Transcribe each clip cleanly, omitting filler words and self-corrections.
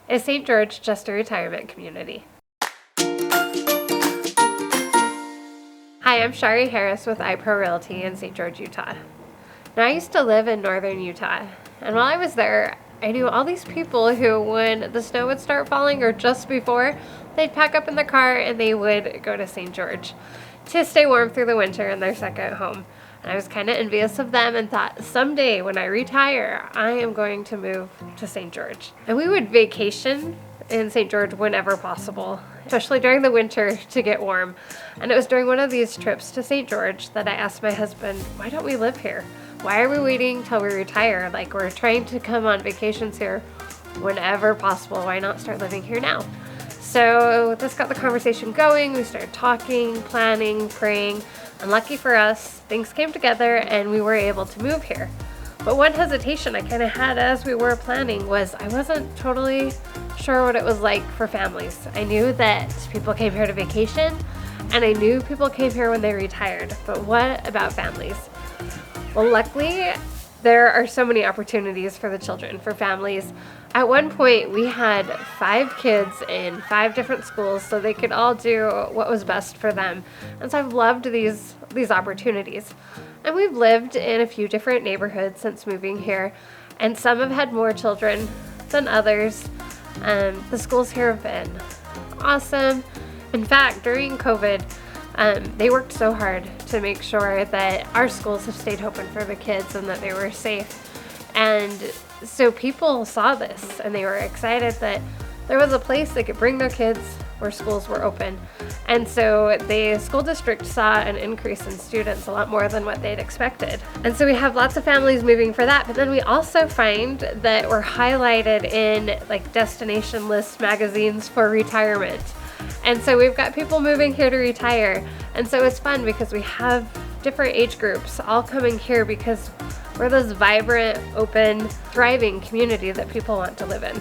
Is St. George just a retirement community? Hi, I'm Sharee Harris with Fathom Realty in St. George, Utah. Now, I used to live in northern Utah, and while I was there, I knew all these people who, when the snow would start falling or just before, they'd pack up in the car and they would go to St. George to stay warm through the winter in their second home. And I was kind of envious of them and thought, someday when I retire, I am going to move to St. George. And we would vacation in St. George whenever possible, especially during the winter to get warm. And it was during one of these trips to St. George that I asked my husband, why don't we live here? Why are we waiting till we retire? Like, we're trying to come on vacations here whenever possible. Why not start living here now? So this got the conversation going. We started talking, planning, praying, and lucky for us, things came together and we were able to move here. But one hesitation I kind of had as we were planning was I wasn't totally sure what it was like for families. I knew that people came here to vacation, and I knew people came here when they retired, but what about families? Well, luckily, there are so many opportunities for the children, for families. At one point, we had 5 kids in 5 different schools, so they could all do what was best for them. And so I've loved these opportunities. And we've lived in a few different neighborhoods since moving here, and some have had more children than others. The schools here have been awesome. In fact, during COVID, they worked so hard to make sure that our schools have stayed open for the kids and that they were safe. And so people saw this and they were excited that there was a place they could bring their kids where schools were open. And so the school district saw an increase in students, a lot more than what they'd expected. And so we have lots of families moving for that, but then we also find that we're highlighted in like destination list magazines for retirement. And so we've got people moving here to retire. And so it's fun because we have different age groups all coming here because we're this vibrant, open, thriving community that people want to live in.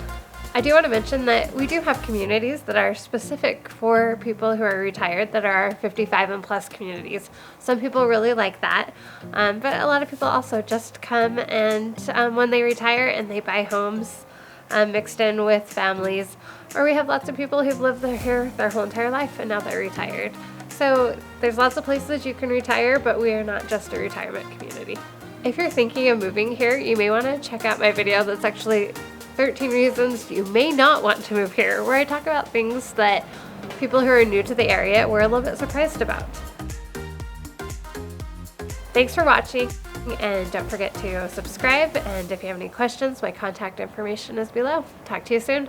I do want to mention that we do have communities that are specific for people who are retired, that are 55 and plus communities. Some people really like that, but a lot of people also just come and when they retire and they buy homes mixed in with families, or we have lots of people who've lived here their whole entire life and now they're retired. So there's lots of places you can retire, but we are not just a retirement community. If you're thinking of moving here, you may want to check out my video that's actually 13 reasons you may not want to move here, where I talk about things that people who are new to the area were a little bit surprised about. Thanks for watching, and don't forget to subscribe, and if you have any questions, my contact information is below. Talk to you soon.